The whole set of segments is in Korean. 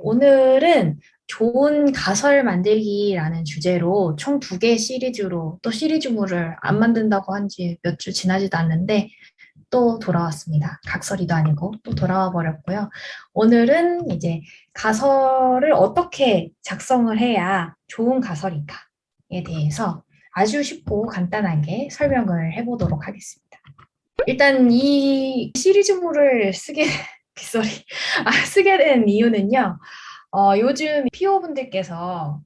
오늘은 좋은 가설 만들기라는 주제로 총 두 개 시리즈로 또 시리즈물을 안 만든다고 한 지 몇 주 지나지도 않는데 또 돌아왔습니다. 각설이도 아니고 또 돌아와 버렸고요. 오늘은 이제 가설을 어떻게 작성을 해야 좋은 가설인가에 대해서 아주 쉽고 간단하게 설명을 해보도록 하겠습니다. 일단 이 시리즈물을 sorry, 쓰게 된 이유는요. 요즘 PO분들께서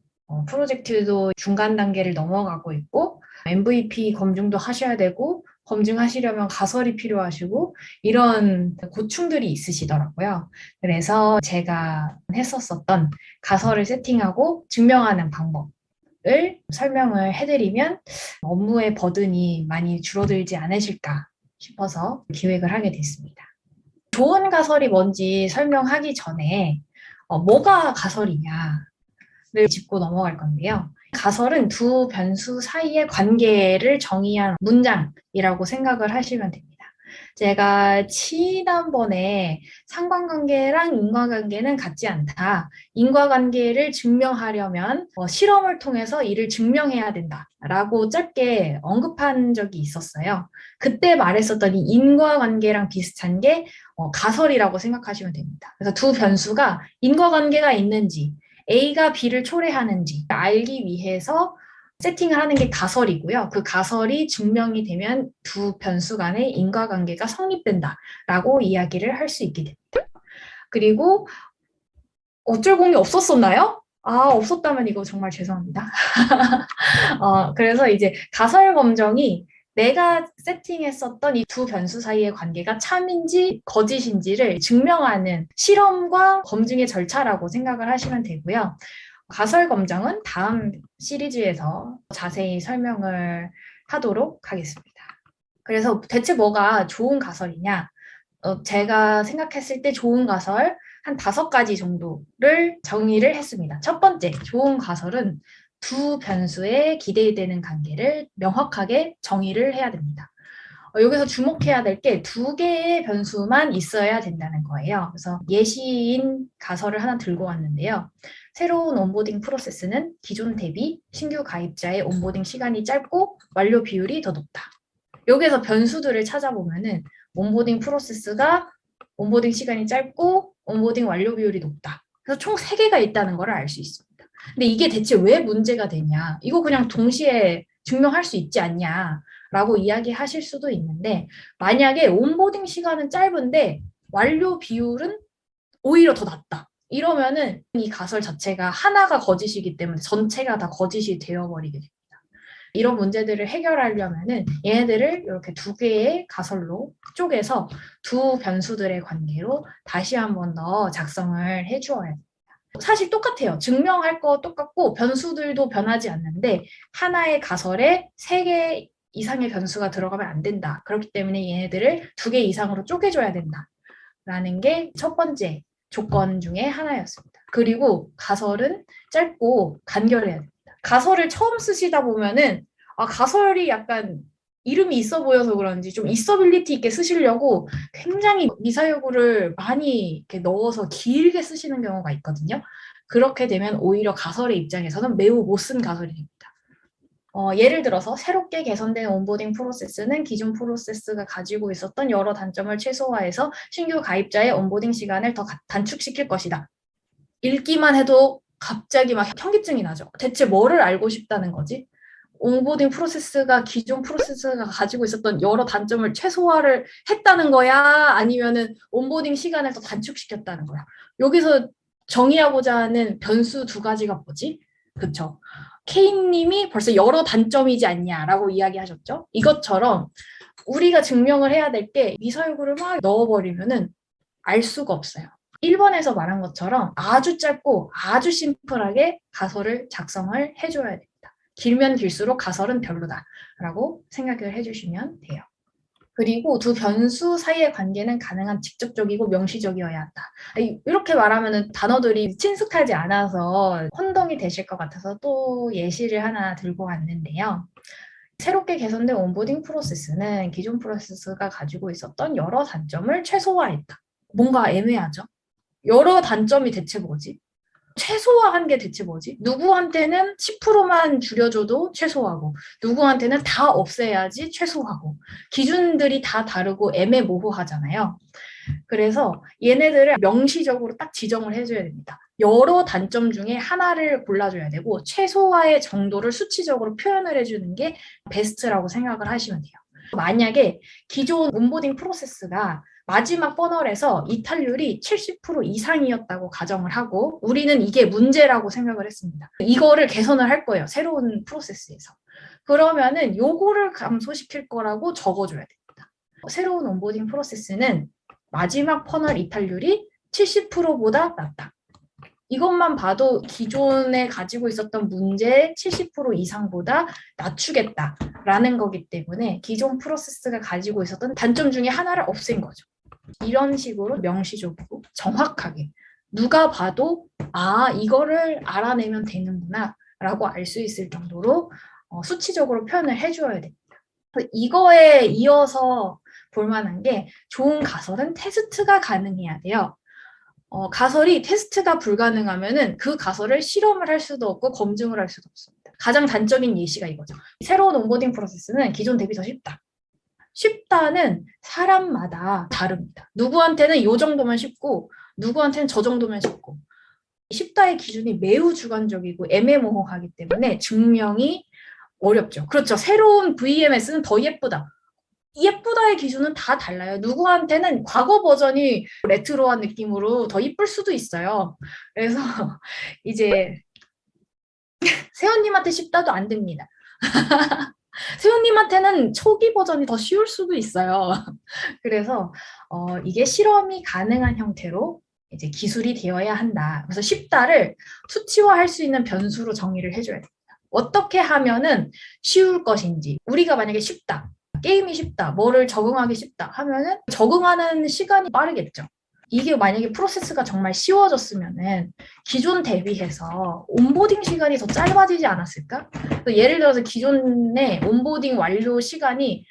프로젝트도 중간 단계를 넘어가고 있고 MVP 검증도 하셔야 되고 검증하시려면 가설이 필요하시고 이런 고충들이 있으시더라고요. 그래서 제가 했었었던 가설을 세팅하고 증명하는 방법을 설명을 해드리면 업무의 버든이 많이 줄어들지 않으실까 싶어서 기획을 하게 됐습니다. 좋은 가설이 뭔지 설명하기 전에 뭐가 가설이냐를 짚고 넘어갈 건데요. 가설은 두 변수 사이의 관계를 정의한 문장이라고 생각을 하시면 됩니다. 제가 지난번에 상관관계랑 인과관계는 같지 않다. 인과관계를 증명하려면 실험을 통해서 이를 증명해야 된다라고 짧게 언급한 적이 있었어요. 그때 말했었던 이 인과관계랑 비슷한 게 가설이라고 생각하시면 됩니다. 그래서 두 변수가 인과관계가 있는지 A가 B를 초래하는지 알기 위해서 세팅을 하는 게 가설이고요. 그 가설이 증명이 되면 두 변수 간의 인과관계가 성립된다라고 이야기를 할 수 있게 됩니다. 그리고 어쩔 공이 없었었나요? 없었다면 이거 정말 죄송합니다. 그래서 이제 가설 검정이 내가 세팅했었던 이 두 변수 사이의 관계가 참인지 거짓인지를 증명하는 실험과 검증의 절차라고 생각을 하시면 되고요. 가설 검정은 다음 시리즈에서 자세히 설명을 하도록 하겠습니다. 그래서 대체 뭐가 좋은 가설이냐? 제가 생각했을 때 좋은 가설 한 5가지 정도를 정의를 했습니다. 첫 번째, 좋은 가설은 두 변수에 기대되는 관계를 명확하게 정의를 해야 됩니다. 여기서 주목해야 될 게 2개의 변수만 있어야 된다는 거예요. 그래서 예시인 가설을 하나 들고 왔는데요. 새로운 온보딩 프로세스는 기존 대비 신규 가입자의 온보딩 시간이 짧고 완료 비율이 더 높다. 여기에서 변수들을 찾아보면은 온보딩 프로세스가 온보딩 시간이 짧고 온보딩 완료 비율이 높다. 그래서 총 3개가 있다는 걸 알 수 있습니다. 근데 이게 대체 왜 문제가 되냐? 이거 그냥 동시에 증명할 수 있지 않냐라고 이야기하실 수도 있는데 만약에 온보딩 시간은 짧은데 완료 비율은 오히려 더 낮다. 이러면은 이 가설 자체가 하나가 거짓이기 때문에 전체가 다 거짓이 되어버리게 됩니다. 이런 문제들을 해결하려면은 얘네들을 이렇게 2개의 가설로 쪼개서 두 변수들의 관계로 다시 한 번 더 작성을 해주어야 됩니다. 사실 똑같아요. 증명할 거 똑같고 변수들도 변하지 않는데 하나의 가설에 3개 이상의 변수가 들어가면 안 된다. 그렇기 때문에 얘네들을 2개 이상으로 쪼개줘야 된다라는 게 첫 번째 조건 중에 하나였습니다. 그리고 가설은 짧고 간결해야 됩니다. 가설을 처음 쓰시다 보면은 가설이 약간 이름이 있어 보여서 그런지 좀 있어빌리티 있게 쓰시려고 굉장히 미사여구를 많이 이렇게 넣어서 길게 쓰시는 경우가 있거든요. 그렇게 되면 오히려 가설의 입장에서는 매우 못 쓴 가설이 됩니다. 예를 들어서 새롭게 개선된 온보딩 프로세스는 기존 프로세스가 가지고 있었던 여러 단점을 최소화해서 신규 가입자의 온보딩 시간을 더 단축시킬 것이다. 읽기만 해도 갑자기 막 현기증이 나죠. 대체 뭐를 알고 싶다는 거지? 온보딩 프로세스가 기존 프로세스가 가지고 있었던 여러 단점을 최소화를 했다는 거야? 아니면은 온보딩 시간을 더 단축시켰다는 거야? 여기서 정의하고자 하는 변수 2가지가 뭐지? 그쵸? K님이 벌써 여러 단점이지 않냐라고 이야기하셨죠? 이것처럼 우리가 증명을 해야 될 게 미사여구를 막 넣어버리면은 알 수가 없어요. 1번에서 말한 것처럼 아주 짧고 아주 심플하게 가설을 작성을 해줘야 됩니다. 길면 길수록 가설은 별로다라고 생각을 해주시면 돼요. 그리고 두 변수 사이의 관계는 가능한 직접적이고 명시적이어야 한다. 이렇게 말하면 단어들이 친숙하지 않아서 혼동이 되실 것 같아서 또 예시를 하나 들고 왔는데요. 새롭게 개선된 온보딩 프로세스는 기존 프로세스가 가지고 있었던 여러 단점을 최소화했다. 뭔가 애매하죠? 여러 단점이 대체 뭐지? 최소화한 게 대체 뭐지? 누구한테는 10%만 줄여줘도 최소화고, 누구한테는 다 없애야지 최소화고, 기준들이 다 다르고 애매모호하잖아요. 그래서 얘네들을 명시적으로 딱 지정을 해줘야 됩니다. 여러 단점 중에 하나를 골라줘야 되고, 최소화의 정도를 수치적으로 표현을 해주는 게 베스트라고 생각을 하시면 돼요. 만약에 기존 온보딩 프로세스가 마지막 퍼널에서 이탈률이 70% 이상이었다고 가정을 하고 우리는 이게 문제라고 생각을 했습니다. 이거를 개선을 할 거예요. 새로운 프로세스에서. 그러면은 요거를 감소시킬 거라고 적어줘야 됩니다. 새로운 온보딩 프로세스는 마지막 퍼널 이탈률이 70%보다 낮다. 이것만 봐도 기존에 가지고 있었던 문제의 70% 이상보다 낮추겠다라는 거기 때문에 기존 프로세스가 가지고 있었던 단점 중에 하나를 없앤 거죠. 이런 식으로 명시적이고 정확하게 누가 봐도 아, 이거를 알아내면 되는구나 라고 알 수 있을 정도로 수치적으로 표현을 해줘야 됩니다. 이거에 이어서 볼만한 게 좋은 가설은 테스트가 가능해야 돼요. 가설이 테스트가 불가능하면은 그 가설을 실험을 할 수도 없고 검증을 할 수도 없습니다. 가장 단적인 예시가 이거죠. 새로운 온보딩 프로세스는 기존 대비 더 쉽다. 쉽다는 사람마다 다릅니다. 누구한테는 이 정도면 쉽고 누구한테는 저 정도면 쉽고 쉽다의 기준이 매우 주관적이고 애매모호하기 때문에 증명이 어렵죠. 그렇죠. 새로운 VMS는 더 예쁘다. 예쁘다의 기준은 다 달라요. 누구한테는 과거 버전이 레트로한 느낌으로 더 이쁠 수도 있어요. 그래서 이제 세연님한테 쉽다도 안 됩니다. 세훈님한테는 초기 버전이 더 쉬울 수도 있어요. 그래서 이게 실험이 가능한 형태로 이제 기술이 되어야 한다. 그래서 쉽다를 수치화할 수 있는 변수로 정의를 해줘야 됩니다. 어떻게 하면은 쉬울 것인지. 우리가 만약에 쉽다, 게임이 쉽다, 뭐를 적응하기 쉽다 하면은 적응하는 시간이 빠르겠죠. 이게 만약에 프로세스가 정말 쉬워졌으면은 기존 대비해서 온보딩 시간이 더 짧아지지 않았을까? 예를 들어서 기존의 온보딩 완료 시간이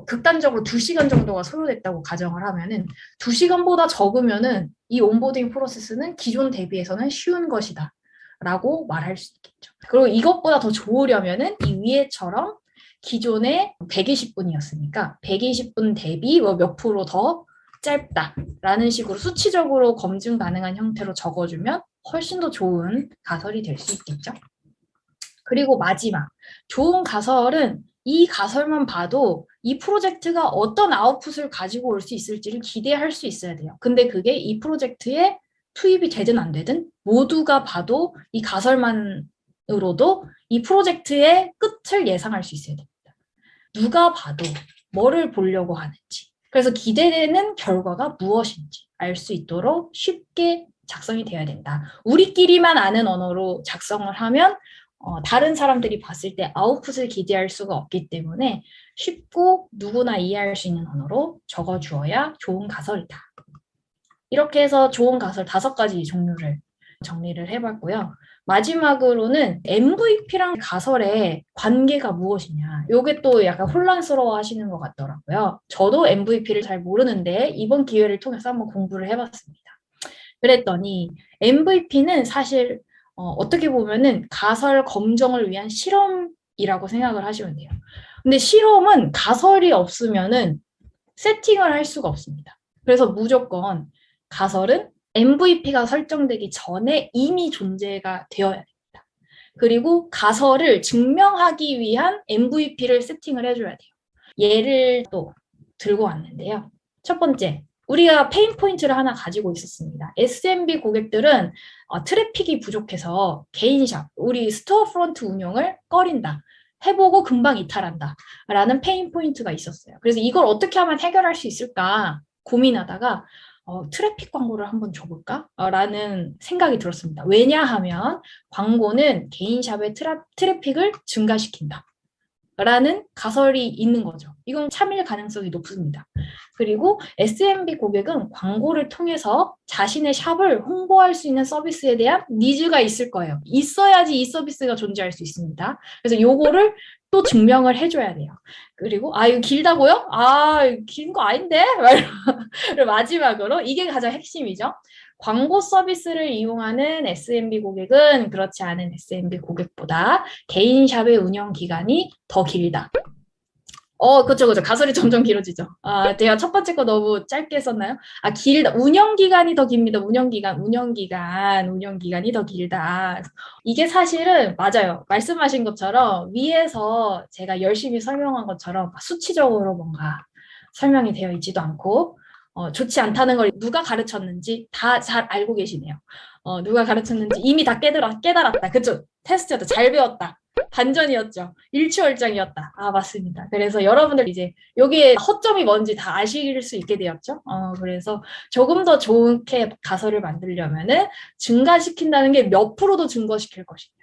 극단적으로 2시간 정도가 소요됐다고 가정을 하면은 2시간보다 적으면은 이 온보딩 프로세스는 기존 대비해서는 쉬운 것이다 라고 말할 수 있겠죠. 그리고 이것보다 더 좋으려면은 이 위에처럼 기존에 120분이었으니까 120분 대비 몇 프로 더 짧다라는 식으로 수치적으로 검증 가능한 형태로 적어주면 훨씬 더 좋은 가설이 될 수 있겠죠. 그리고 마지막, 좋은 가설은 이 가설만 봐도 이 프로젝트가 어떤 아웃풋을 가지고 올 수 있을지를 기대할 수 있어야 돼요. 근데 그게 이 프로젝트에 투입이 되든 안 되든 모두가 봐도 이 가설만으로도 이 프로젝트의 끝을 예상할 수 있어야 됩니다. 누가 봐도 뭐를 보려고 하는지, 그래서 기대되는 결과가 무엇인지 알 수 있도록 쉽게 작성이 되어야 된다. 우리끼리만 아는 언어로 작성을 하면 다른 사람들이 봤을 때 아웃풋을 기대할 수가 없기 때문에 쉽고 누구나 이해할 수 있는 언어로 적어주어야 좋은 가설이다. 이렇게 해서 좋은 가설 5가지 종류를 정리를 해봤고요. 마지막으로는 MVP랑 가설의 관계가 무엇이냐. 이게 또 약간 혼란스러워 하시는 것 같더라고요. 저도 MVP를 잘 모르는데 이번 기회를 통해서 한번 공부를 해봤습니다. 그랬더니 MVP는 사실 어떻게 보면은 가설 검정을 위한 실험이라고 생각을 하시면 돼요. 근데 실험은 가설이 없으면은 세팅을 할 수가 없습니다. 그래서 무조건 가설은 MVP가 설정되기 전에 이미 존재가 되어야 됩니다. 그리고 가설을 증명하기 위한 MVP를 세팅을 해줘야 돼요. 예를 또 들고 왔는데요. 첫 번째, 우리가 페인 포인트를 하나 가지고 있었습니다. SMB 고객들은 트래픽이 부족해서 개인샵, 우리 스토어 프론트 운영을 꺼린다. 해보고 금방 이탈한다. 라는 페인 포인트가 있었어요. 그래서 이걸 어떻게 하면 해결할 수 있을까 고민하다가 트래픽 광고를 한번 줘볼까? 라는 생각이 들었습니다. 왜냐하면 광고는 개인샵의 트래픽을 증가시킨다. 라는 가설이 있는 거죠. 이건 참일 가능성이 높습니다. 그리고 SMB 고객은 광고를 통해서 자신의 샵을 홍보할 수 있는 서비스에 대한 니즈가 있을 거예요. 있어야지 이 서비스가 존재할 수 있습니다. 그래서 요거를 또 증명을 해줘야 돼요. 그리고 이거 길다고요? 긴 거 아닌데? 마지막으로 이게 가장 핵심이죠. 광고 서비스를 이용하는 SMB 고객은 그렇지 않은 SMB 고객보다 개인샵의 운영 기간이 더 길다. 그쵸, 그쵸. 가설이 점점 길어지죠. 제가 첫 번째 거 너무 짧게 썼나요? 길다. 운영 기간이 더 깁니다. 운영 기간이 더 길다. 이게 사실은 맞아요. 말씀하신 것처럼 위에서 제가 열심히 설명한 것처럼 수치적으로 뭔가 설명이 되어 있지도 않고, 좋지 않다는 걸 누가 가르쳤는지 다 잘 알고 계시네요. 누가 가르쳤는지 이미 다 깨달았다. 그쵸? 테스트였다. 잘 배웠다. 반전이었죠. 일취월장이었다. 맞습니다. 그래서 여러분들 이제 여기에 허점이 뭔지 다 아실 수 있게 되었죠. 그래서 조금 더 좋게 가설을 만들려면은 증가시킨다는 게 몇 프로도 증가시킬 것이냐.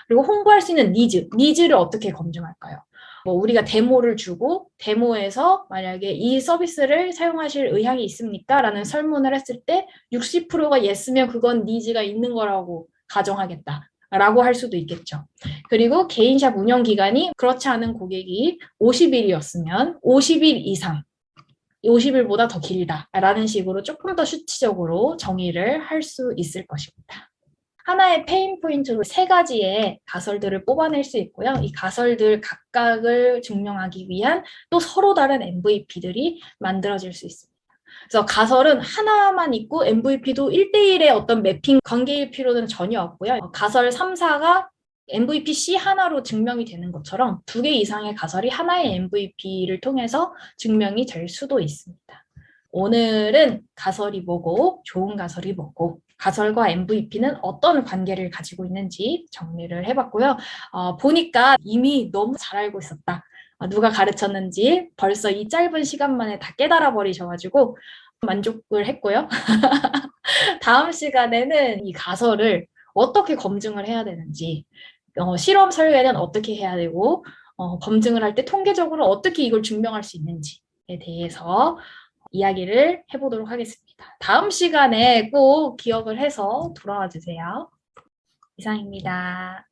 그리고 홍보할 수 있는 니즈를 어떻게 검증할까요? 뭐 우리가 데모를 주고 데모에서 만약에 이 서비스를 사용하실 의향이 있습니까? 라는 설문을 했을 때 60%가 예스면 그건 니즈가 있는 거라고 가정하겠다. 라고 할 수도 있겠죠. 그리고 개인샵 운영 기간이 그렇지 않은 고객이 50일이었으면 50일 이상, 50일보다 더 길다라는 식으로 조금 더 수치적으로 정의를 할 수 있을 것입니다. 하나의 페인 포인트로 3가지의 가설들을 뽑아낼 수 있고요. 이 가설들 각각을 증명하기 위한 또 서로 다른 MVP들이 만들어질 수 있습니다. 그래서 가설은 하나만 있고 MVP도 1대1의 어떤 매핑 관계일 필요는 전혀 없고요. 가설 3, 4가 MVP C 하나로 증명이 되는 것처럼 2개 이상의 가설이 하나의 MVP를 통해서 증명이 될 수도 있습니다. 오늘은 가설이 뭐고 좋은 가설이 뭐고 가설과 MVP는 어떤 관계를 가지고 있는지 정리를 해봤고요. 보니까 이미 너무 잘 알고 있었다. 누가 가르쳤는지 벌써 이 짧은 시간 만에 다 깨달아 버리셔가지고 만족을 했고요. 다음 시간에는 이 가설을 어떻게 검증을 해야 되는지, 실험 설계는 어떻게 해야 되고, 검증을 할 때 통계적으로 어떻게 이걸 증명할 수 있는지에 대해서 이야기를 해보도록 하겠습니다. 다음 시간에 꼭 기억을 해서 돌아와 주세요. 이상입니다.